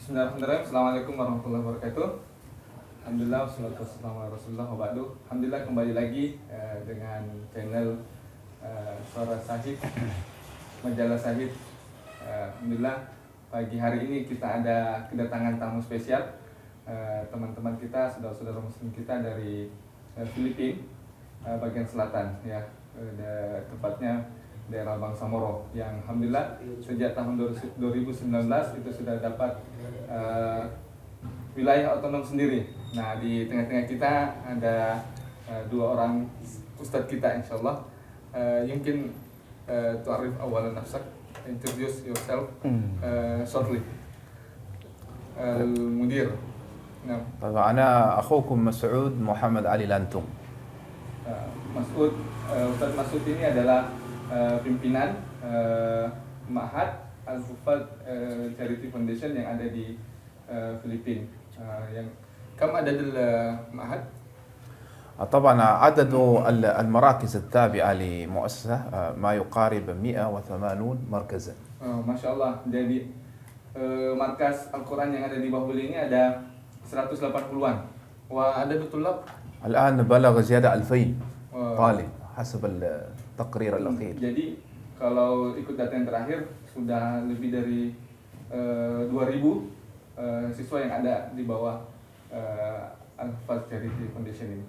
Bismillahirrahmanirrahim. Assalamualaikum warahmatullahi wabarakatuh. Alhamdulillah, wassalatu wassalamu ala rasulillah wa ba'du. Alhamdulillah kembali lagi dengan channel Suara Sahid, Majalah Sahid. Alhamdulillah pagi hari ini kita ada kedatangan tamu spesial, teman-teman kita, saudara-saudara muslim kita dari Filipina, bagian selatan ya, tepatnya daerah Bangsamoro, yang alhamdulillah sejak tahun 2019 itu sudah dapat wilayah otonom sendiri. Nah, di tengah-tengah kita ada dua orang ustadz kita, insyaallah. Mungkin tu'arif awalan nafsak, introduce yourself shortly. Al-Mudir. Nah, أنا أخوكم مسعود محمد علي لانتوم. Mas'ud, Ustadz Mas'ud ini adalah pimpinan Ma'had Al-Hufaz Charity Foundation yang ada di Filipina. Yang kam ada di Ma'had? طبعا عدد المراكز التابعة لمؤسسة ما يقارب 180 مركزا. Masya Allah. Jadi markas Al-Quran yang ada di bawah beliau ini ada 180-an. Wah, ada tulab? الآن بلغ زيادة 2000 طالب حسب التقرير الأخير. Jadi kalau ikut data yang terakhir sudah lebih dari 2000 siswa yang ada di bawah Al-Hufaz Charity Foundation ini.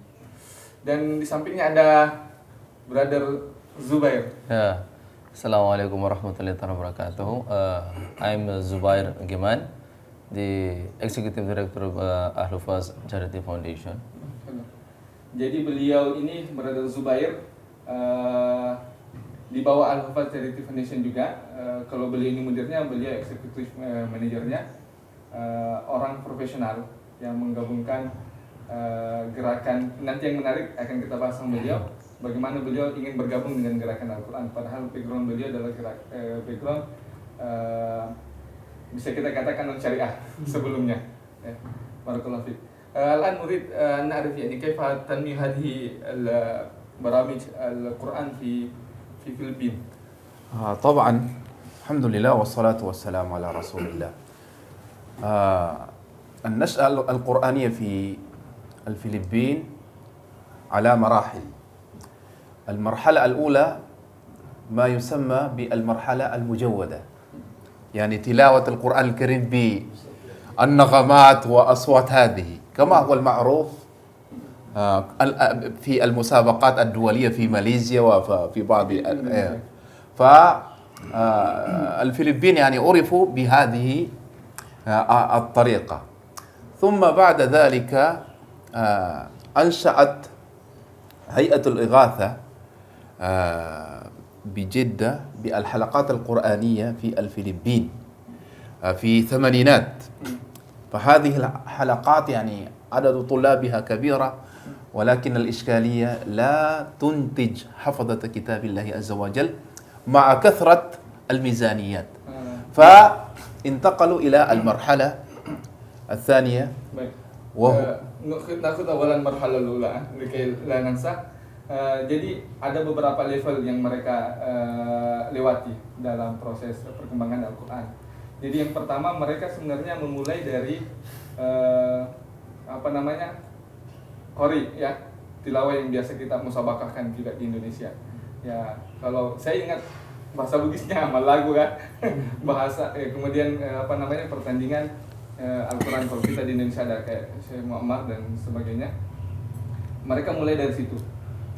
Dan di sampingnya ada Brother Zubair. Ya. Assalamualaikum warahmatullahi wabarakatuh. I'm Zubair Giman, the Executive Director of Al-Hufaz Charity Foundation. Jadi beliau ini, Brother Zubair, di bawah Al-Hufaz Charity Foundation juga. Kalau beliau ini mudirnya, beliau eksekutif manajernya, orang profesional yang menggabungkan gerakan. Nanti yang menarik akan kita bahas sama beliau, bagaimana beliau ingin bergabung dengan gerakan Al-Quran, padahal background beliau adalah background bisa kita katakan non-syariah sebelumnya. Barakallahu fiik. الآن نريد أن نعرف يعني كيف تنمي هذه البرامج القرآن في الفلبين. طبعا الحمد لله والصلاة والسلام على رسول الله. النشأة القرآنية في الفلبين على مراحل. المرحلة الأولى ما يسمى بالمرحلة المجودة، يعني تلاوة القرآن الكريم بالنغمات وأصوات هذه كما هو المعروف في المسابقات الدولية في ماليزيا وفي بعض فالفلبين يعني عرفوا بهذه الطريقة. ثم بعد ذلك أنشأت هيئة الإغاثة بجدة بالحلقات القرآنية في الفلبين في الثمانينات. فهذه الحلقات يعني عدد طلابها كبيرة، ولكن الإشكالية لا تنتج حفظة كتاب الله عز وجل مع كثرة الميزانيات. فانتقلوا إلى المرحلة الثانية. Nakhud awalan marhala lula likay la nansa. Jadi ada beberapa level yang mereka lewati dalam proses perkembangan Al-Quran. Jadi yang pertama mereka sebenarnya memulai dari qori ya, tilawah yang biasa kita musabakahkan juga di Indonesia. Ya, kalau saya ingat bahasa Bugisnya amal lagu kan. Bahasa kemudian pertandingan Al-Quran kalau kita di Indonesia ada kayak Syekh Muhammad dan sebagainya. Mereka mulai dari situ.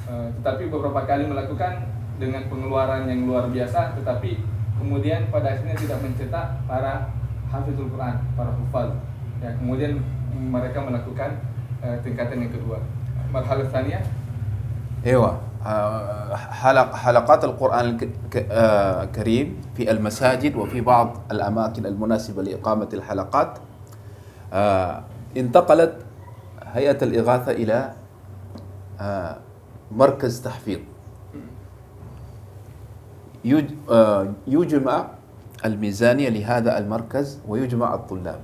Tetapi beberapa kali melakukan dengan pengeluaran yang luar biasa, tetapi kemudian pada akhirnya tidak mencetak para hafizul Quran, para hufaz. Ya, kemudian mereka melakukan tingkatan yang kedua. Marhalah tsaniyah. ايوه حلقات القرآن الكريم في المساجد وفي بعض الأماكن المناسبة لإقامة الحلقات. انتقلت هيئة الإغاثة إلى مركز تحفيظ يجمع الميزانية لهذا المركز ويجمع الطلاب.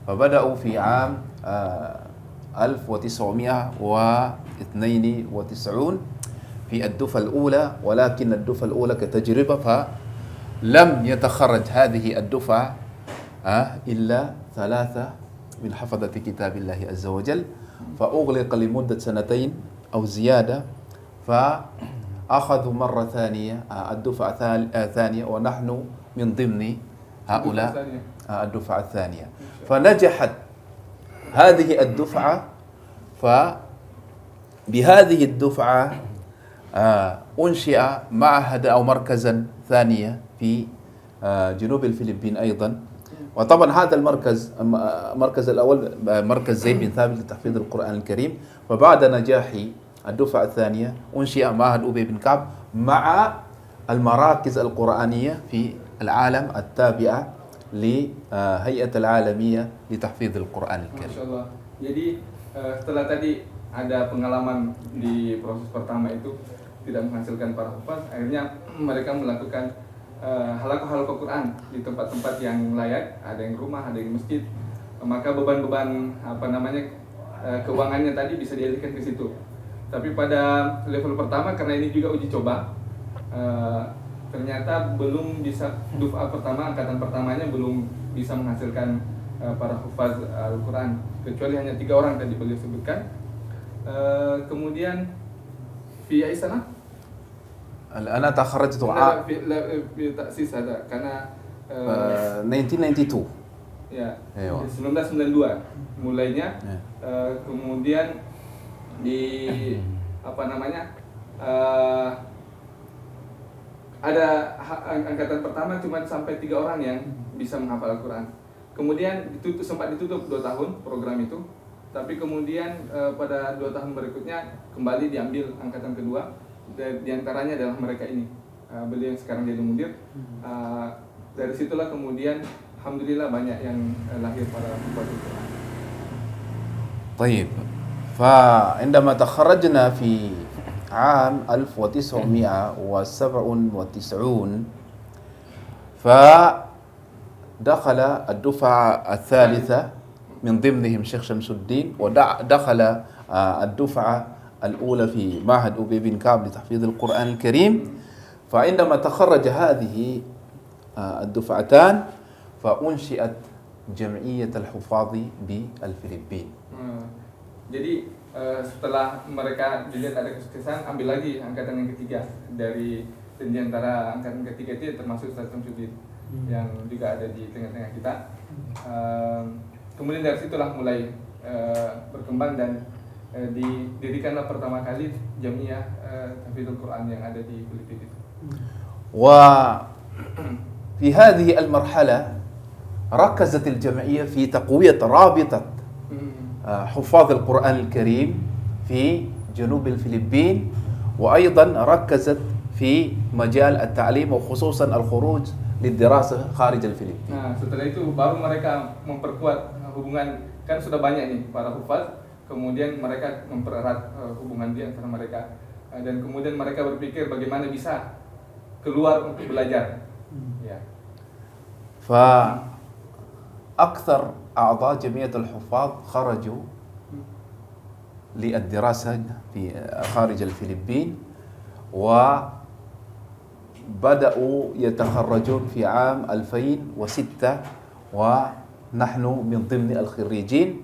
فبدأوا في عام 1992 في الدفعة الأولى، ولكن الدفعة الأولى كتجربة فلم يتخرج هذه الدفعة إلا ثلاثة من حفظة كتاب الله عز وجل، فأغلق لمدة سنتين أو زيادة، فأخذوا مرة ثانية الدفعة الثانية، ونحن من ضمن هؤلاء الدفعة الثانية. فنجحت هذه الدفعة، فبهذه الدفعة أنشئ معهد أو مركزا ثانية في جنوب الفلبين أيضا. وطبعا هذا المركز الأول مركز زيد بن ثابت لتحفيظ القرآن الكريم. وبعد نجاح الدفعة الثانية أنشئ معهد أبي بن كعب مع المراكز القرآنية في العالم التابعة لهيئة العالمية لتحفيظ القرآن الكريم. Masya Allah. Jadi setelah tadi ada pengalaman di proses pertama itu tidak menghasilkan para hufaz, akhirnya mereka melakukan halaqah Quran di tempat-tempat yang layak, ada yang rumah, ada yang masjid. Maka beban-beban keuangannya tadi bisa dialihkan ke situ. Tapi pada level pertama, karena ini juga uji coba, ternyata belum bisa, duf'ah pertama, angkatan pertamanya belum bisa menghasilkan para hufaz Al-Quran, kecuali hanya 3 orang tadi beliau sebutkan. Kemudian fi أي سنة؟ أنا تخرجت في تأسيس هذا karena 1992. Ya, Ewa. 1992 mulainya. Kemudian di ada angkatan pertama cuma sampai 3 orang yang bisa menghafal Al-Quran. Kemudian sempat ditutup 2 tahun program itu, tapi kemudian pada 2 tahun berikutnya kembali diambil angkatan kedua. Di antaranya adalah mereka ini, beliau yang sekarang jadi mudir. Dari situlah kemudian alhamdulillah banyak yang lahir para hufaz Al-Quran. طيب، فعندما تخرجنا في عام 1997 فدخل الدفعة الثالثة من ضمنهم شيخ شمس الدين، ودخل الدفعة الأولى في معهد أبي بن كعب لتحفيظ القرآن الكريم. فعندما تخرج هذه الدفعتان فأنشئت جمعية الحفاظ بالفلبين. Jadi setelah mereka dilihat ada kesuksesan, ambil lagi angkatan yang ketiga dari, dan di antara angkatan ketiga itu termasuk Ustaz Syamsuddin yang juga ada di tengah-tengah kita. Kemudian dari situlah mulai berkembang dan didirikanlah pertama kali Jamiah Tahfidzul Quran yang ada di Filipina itu. وفي هذه المرحلة ركزت الجمعية في تقوية رابطة حفاظ القرآن الكريم في جنوب الفلبين، وأيضا ركزت في مجال التعليم وخصوصا الخروج للدراسة خارج الفلبين. Nah, setelah itu baru mereka memperkuat hubungan, kan sudah banyak nih para hufaz, kemudian mereka mempererat hubungan di antara mereka, dan kemudian mereka berpikir bagaimana bisa keluar untuk belajar. Ya. فأكثر أعضاء جمعية الحفاظ خرجوا للدراسة في خارج الفلبين، وبدأوا يتخرجون في عام 2006 ونحن من ضمن الخريجين،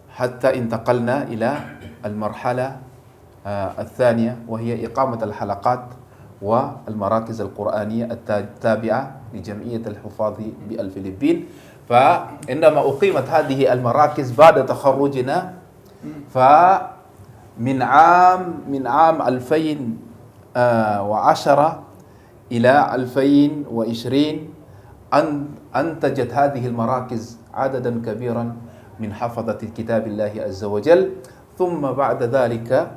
حتى انتقلنا إلى المرحلة الثانية وهي إقامة الحلقات والمراكز القرآنية التابعة لجمعية الحفاظ بالفلبين. فعندما أقيمت هذه المراكز بعد تخرجنا، فمن عام 2010 إلى 2020 أنتجت هذه المراكز عددا كبيرا من حفظة كتاب الله عز وجل. ثم بعد ذلك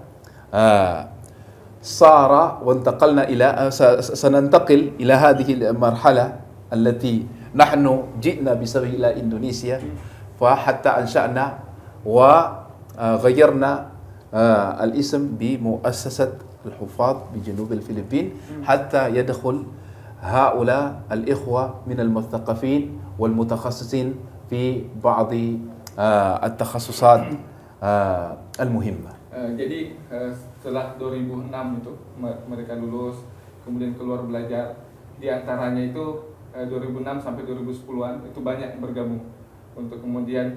سننتقل إلى هذه المرحلة التي نحن جئنا بسبب إلى إندونيسيا، فحتى أنشأنا وغيرنا الاسم بمؤسسة الحفاظ بجنوب الفلبين، حتى يدخل هؤلاء الإخوة من المثقفين والمتخصصين في بعض التخصصات المهمة. Jadi setelah 2006 itu mereka lulus, kemudian keluar belajar. Di antaranya itu 2006 sampai 2010-an itu banyak yang bergabung. untuk kemudian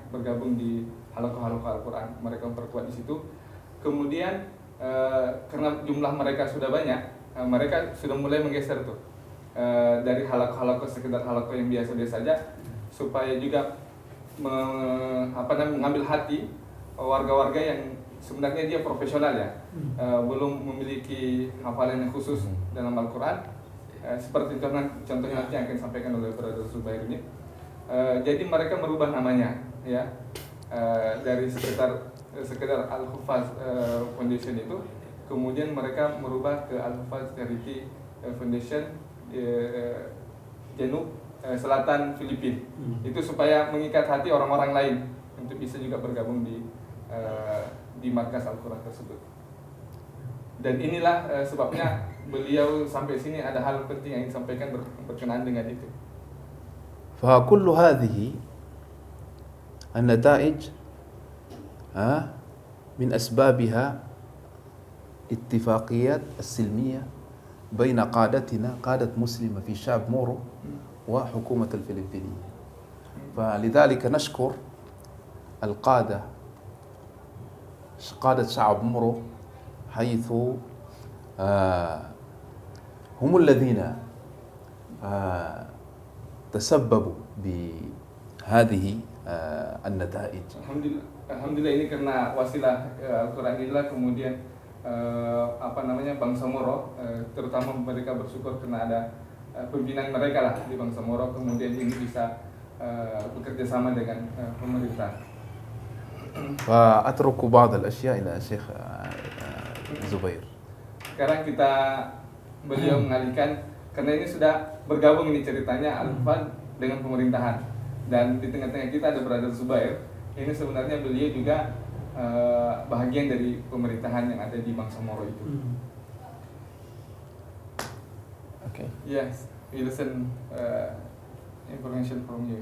bergabung di halaqah Al-Quran. Mereka memperkuat di situ. Kemudian karena jumlah mereka sudah banyak, mereka sudah mulai menggeser tuh dari halaqah sekedar halaqah yang biasa-biasa saja, supaya juga mengambil hati warga-warga yang sebenarnya dia profesional ya, belum memiliki hafalan yang khusus dalam Al-Quran, seperti contohnya nanti yang akan disampaikan oleh Brother Zubair ini. Jadi mereka merubah namanya ya, dari sekedar Al-Hufaz Foundation itu, kemudian mereka merubah ke Al-Hufaz Charity Foundation Janub Selatan Filipina. Itu supaya mengikat hati orang-orang lain untuk bisa juga bergabung di markas Al-Quran tersebut. Dan inilah sebabnya beliau sampai sini ada hal penting yang disampaikan berkenaan dengan itu. فكل هذه النتائج من أسبابها اتفاقيات السلمية بين قادتنا قادة مسلمة في شعب مورو وحكومة الفلبينية. فلذلك نشكر القادة قادة شعب مورو، حيث هم الذين تسببوا بهذه النتائج. Alhamdulillah ini karena wasilah Al-Quran inilah kemudian bangsa Moro, terutama mereka bersyukur karena ada pimpinan mereka lah di bangsa Moro, kemudian ini bisa bekerja sama dengan pemerintah. فأترك بعض الأشياء إلى الشيخ زبير. Sekarang beliau mengalihkan, karena ini sudah bergabung ini ceritanya Al-Hufaz dengan pemerintahan, dan di tengah-tengah kita ada Brother Zubair. Ini sebenarnya beliau juga bahagian dari pemerintahan yang ada di bangsa Moro itu. Okay. Yes, we listen information from you.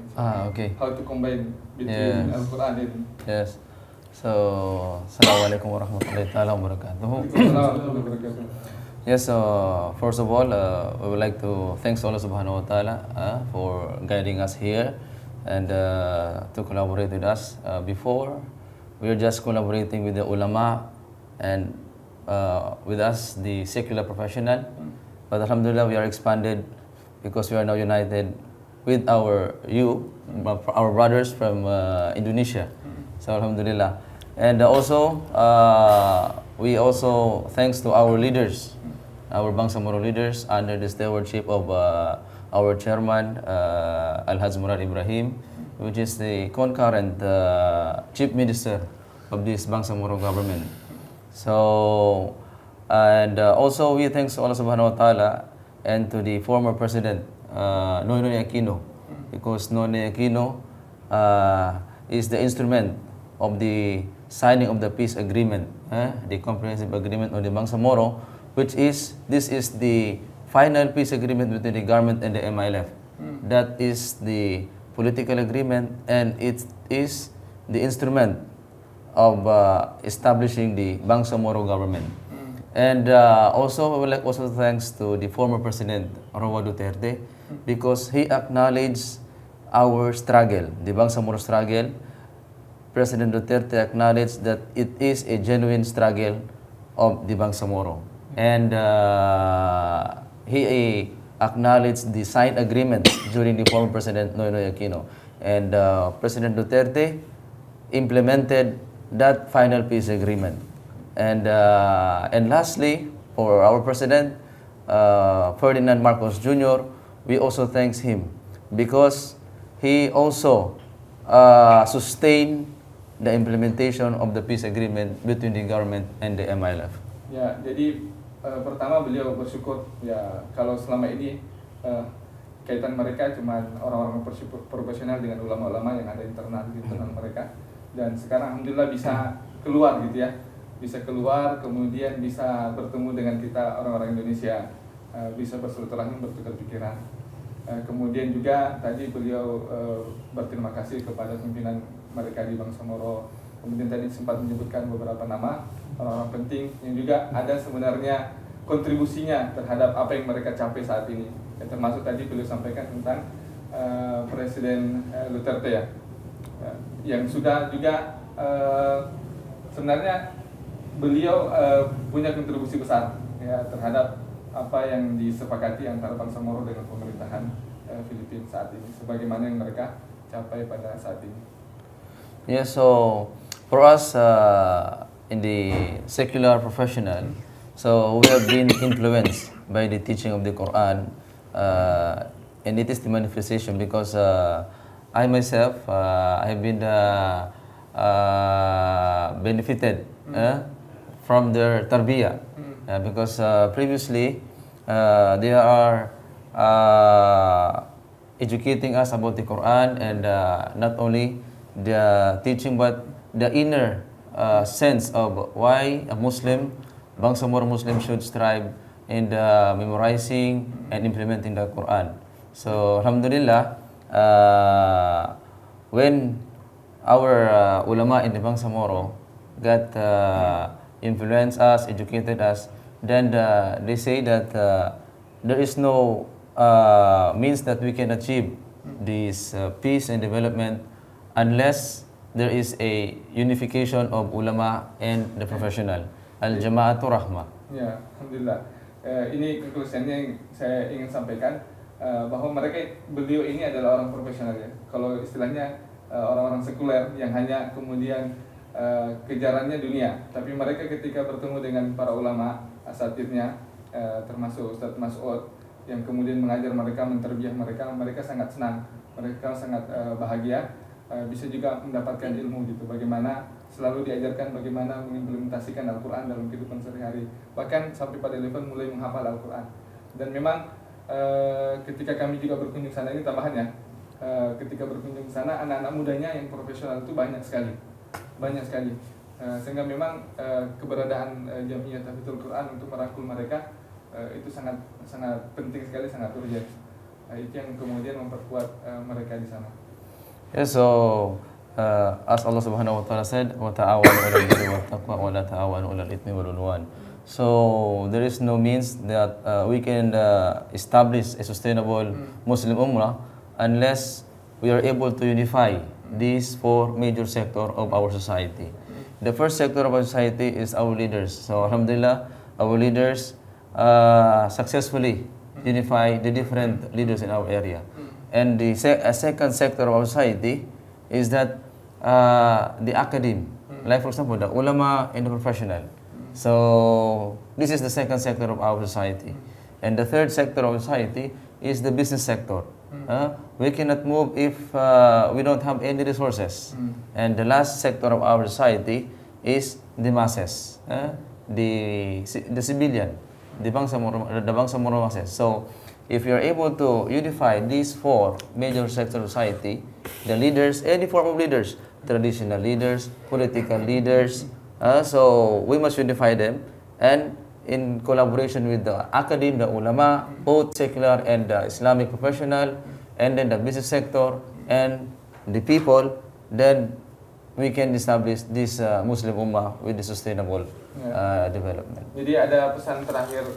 Okay. How to combine between Yes. Al-Quran and Yes. So, Assalamualaikum warahmatullahi wabarakatuh. Yes, so first of all, we would like to thank Allah Subhanahu wa Ta'ala for guiding us here and to collaborate with us. Before, we were just collaborating with the ulama and with us, the secular professional. But Alhamdulillah, we are expanded because we are now united with our brothers from Indonesia. So Alhamdulillah. And also, we also thanks to our leaders, our Bangsa Moro leaders under the stewardship of our chairman, Al-Haj Murad Ibrahim, which is the concurrent chief minister of this Bangsa Moro government. So, and also we thanks Allah Subhanahu wa Ta'ala and to the former president, Nonoy Aquino, because Nonoy Aquino is the instrument of the signing of the peace agreement, the comprehensive agreement on the Bangsa Moro, which is, this is the final peace agreement between the government and the MILF. That is the political agreement, and it is the instrument of establishing the Bangsa Moro government. And also, we would like also thanks to the former president, Roa Duterte, because he acknowledged our struggle, the Bangsa Moro struggle. President Duterte acknowledged that it is a genuine struggle of the Bangsa Moro. And he acknowledged the signed agreement during the former President Noynoy Aquino. And President Duterte implemented that final peace agreement. And lastly, for our President, Ferdinand Marcos Jr., we also thank him because he also sustained the implementation of the peace agreement between the government and the MILF. Ya, jadi pertama beliau bersyukur ya kalau selama ini kaitan mereka cuma orang-orang profesional dengan ulama-ulama yang ada internal mereka, dan sekarang alhamdulillah bisa keluar gitu ya, bisa keluar kemudian bisa bertemu dengan kita orang-orang Indonesia, bisa bersilaturahmi, bertukar pikiran. Kemudian juga tadi beliau berterima kasih kepada pimpinan mereka di Bangsa Moro. Kemudian tadi sempat menyebutkan beberapa nama orang-orang penting yang juga ada sebenarnya kontribusinya terhadap apa yang mereka capai saat ini. Ya, termasuk tadi beliau sampaikan tentang Presiden Duterte ya, yang sudah juga sebenarnya beliau punya kontribusi besar ya terhadap apa yang disepakati antara bangsa Moro dengan pemerintahan Filipina saat ini, sebagaimana yang mereka capai pada saat ini. Yeah, so for us in the secular professional, so we have been influenced by the teaching of the Quran, and it is the manifestation because I myself I have been benefited from their tarbiyah, because previously they are educating us about the Quran, and not only the teaching but the inner sense of why a Muslim, bangsa Moro Muslim should strive in memorizing and implementing the Quran. So Alhamdulillah, when our ulama in the bangsa Moro got influenced us, educated us, then they say that there is no means that we can achieve this peace and development unless there is a unification of ulama and the professional. Al-Jama'atu Rahmah. Ya, Alhamdulillah. Ini konklusinya yang saya ingin sampaikan, bahwa beliau ini adalah orang profesional ya. Kalau istilahnya orang-orang sekuler yang hanya kemudian kejarannya dunia, tapi mereka ketika bertemu dengan para ulama asatidnya, termasuk Ustadz Mas'ud yang kemudian mengajar mereka, menterbiah mereka sangat senang, mereka sangat bahagia, bisa juga mendapatkan ilmu gitu, bagaimana selalu diajarkan bagaimana mengimplementasikan Al-Quran dalam kehidupan sehari-hari, bahkan sampai pada level mulai menghafal Al-Quran. Dan memang ketika kami juga berkunjung sana, ini tambahannya, ketika berkunjung sana anak-anak mudanya yang profesional itu banyak sekali, sehingga memang keberadaan Jamiah Tahfidzul Quran untuk merangkul mereka itu sangat penting sekali, sangat urgent. Itu yang kemudian memperkuat mereka di sana. Yeah, so as Allah Subhanahu wa taala said, wa ta'awanu 'alal birri wat taqwa wa la ta'awanu 'alal itsmi wal 'udwan. So there is no means that we can establish a sustainable Muslim Ummah unless we are able to unify these four major sectors of our society. The first sector of our society is our leaders. So Alhamdulillah, our leaders successfully unify the different leaders in our area. And the second sector of our society is that the academe, like for example the ulama and the professional. So this is the second sector of our society. And the third sector of society is the business sector. We cannot move if we don't have any resources. And the last sector of our society is the masses, the civilian, the bangsa Moro masses. So if you are able to unify these four major sectors of society, the leaders, any form of leaders, traditional leaders, political leaders, so we must unify them, and in collaboration with the academe, the ulama, both secular and Islamic professional, and then the business sector and the people, then we can establish this Muslim Ummah with the sustainable development. Jadi ada pesan terakhir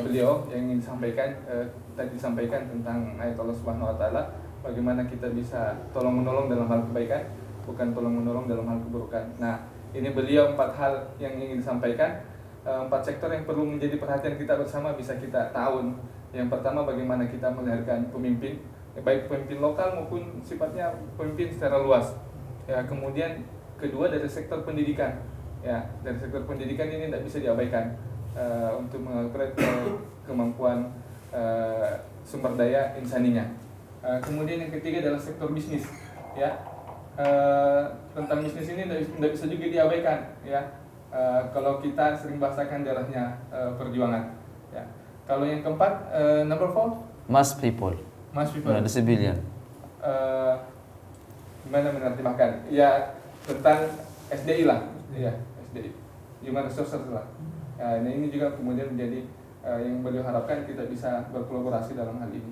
beliau yang ingin disampaikan tentang ayat Allah Subhanahu wa taala, bagaimana kita bisa tolong-menolong dalam hal kebaikan, bukan tolong-menolong dalam hal keburukan. Nah, ini beliau 4 hal yang ingin disampaikan, 4 sektor yang perlu menjadi perhatian kita bersama bisa kita tahun. Yang pertama, bagaimana kita melahirkan pemimpin, baik pemimpin lokal maupun sifatnya pemimpin secara luas. Ya, kemudian kedua dari sektor pendidikan. Ya, dari sektor pendidikan ini tidak bisa diabaikan untuk mengupgrade kemampuan sumber daya insaninya. Kemudian yang ketiga adalah sektor bisnis. Ya, tentang bisnis ini tidak bisa juga diabaikan. Ya, kalau kita sering bahasakan darahnya perjuangan. Ya, kalau yang keempat, number 4, Mass people, the civilian. Gimana menerjemahkan? Ya, tentang SDI lah. Ya, SDI, Human Resources lah. Nah, ini juga kemudian menjadi yang beliau harapkan kita bisa berkolaborasi dalam hal ini.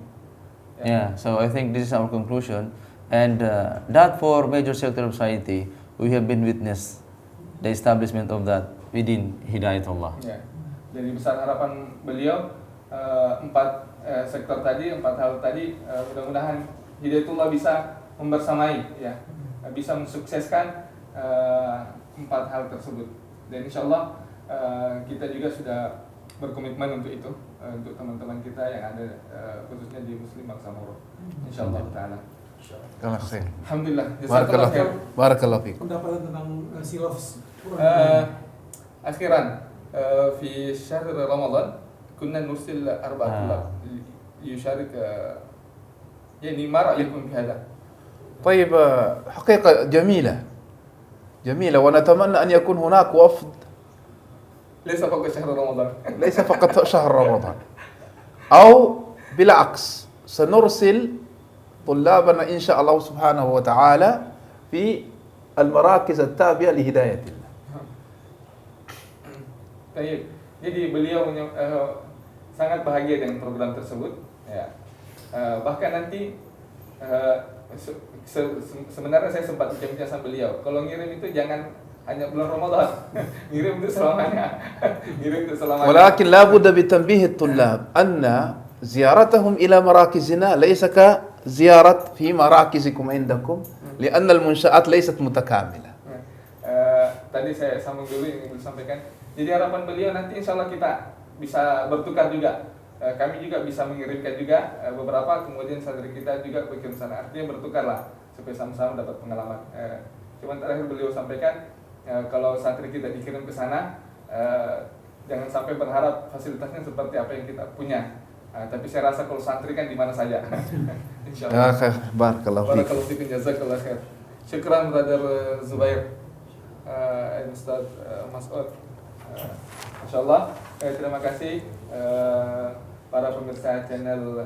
Yeah, so I think this is our conclusion, and that for major sector of society, we have been witness the establishment of that within Hidayatullah. Ya, jadi besar harapan beliau 4 sektor tadi, 4 hal tadi, mudah-mudahan Hidayatullah bisa membersamai, ya, bisa mensukseskan 4 hal tersebut. Dan insya Allah kita juga sudah berkomitmen untuk itu, untuk teman-teman kita yang ada khususnya di Muslim Bangsa Moro. Insya Allah Taala. Kalau khair. Alhamdulillah. Barakallahu Jazakallah khair. fiik. Barakallahu fiik. Pendapatan tentang silaf أخيرا في شهر رمضان كنا نرسل 4 طلاب ليشارك يعني ما رأيكم في هذا؟ طيب حقيقة جميلة جميلة ونتمنى أن يكون هناك وفد ليس فقط شهر رمضان. ليس فقط شهر رمضان أو بالعكس سنرسل طلابنا إن شاء الله سبحانه وتعالى في المراكز التابعة لهداية الله. Baik. Jadi beliau sangat bahagia dengan program tersebut. Ya. Bahkan nanti sebenarnya saya sempat bincang sama beliau. Kalau ngirim itu jangan hanya bulan Ramadan, ngirim itu selamanya. Ngirim itu selamanya. ولكن لا بد بتنبيه الطلاب أن زيارتهم إلى مراكزنا ليس كزيارة في مراكزكم عندكم لأن المنشآت ليست متكاملة. Tadi saya sambung dulu yang ingin disampaikan. Jadi harapan beliau nanti insya Allah kita bisa bertukar juga. Kami juga bisa mengirimkan juga beberapa, kemudian santri kita juga berkirim sana. Artinya bertukar lah supaya sama-sama dapat pengalaman. Cuman terakhir beliau sampaikan kalau santri kita dikirim ke sana, jangan sampai berharap fasilitasnya seperti apa yang kita punya. Tapi saya rasa kalau santri kan di mana saja. Insyaallah. Barakallahu fiik. Barakallahu fiik, jazakallahu khair. Syukran brother Zubair. Ustaz Mas'ud. Insyaallah terima kasih para pemirsa channel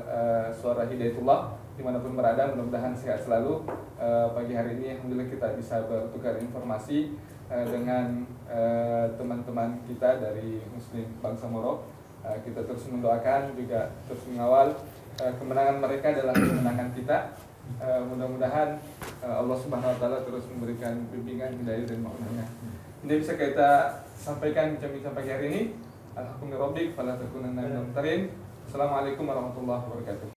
Suara Hidayatullah dimanapun berada, mudah-mudahan sehat selalu. Pagi hari ini alhamdulillah kita bisa bertukar informasi dengan teman-teman kita dari Muslim Bangsa Moro. Kita terus mendoakan, juga terus mengawal kemenangan mereka adalah kemenangan kita. Mudah-mudahan Allah Subhanahu wa taala terus memberikan bimbingan, hidayah dan maknanya. Ini bisa kita sampaikan bincang-bincang pagi hari ini. Alhamdulillah rabbik fala takunanna minal mumtarin. Assalamualaikum warahmatullahi wabarakatuh.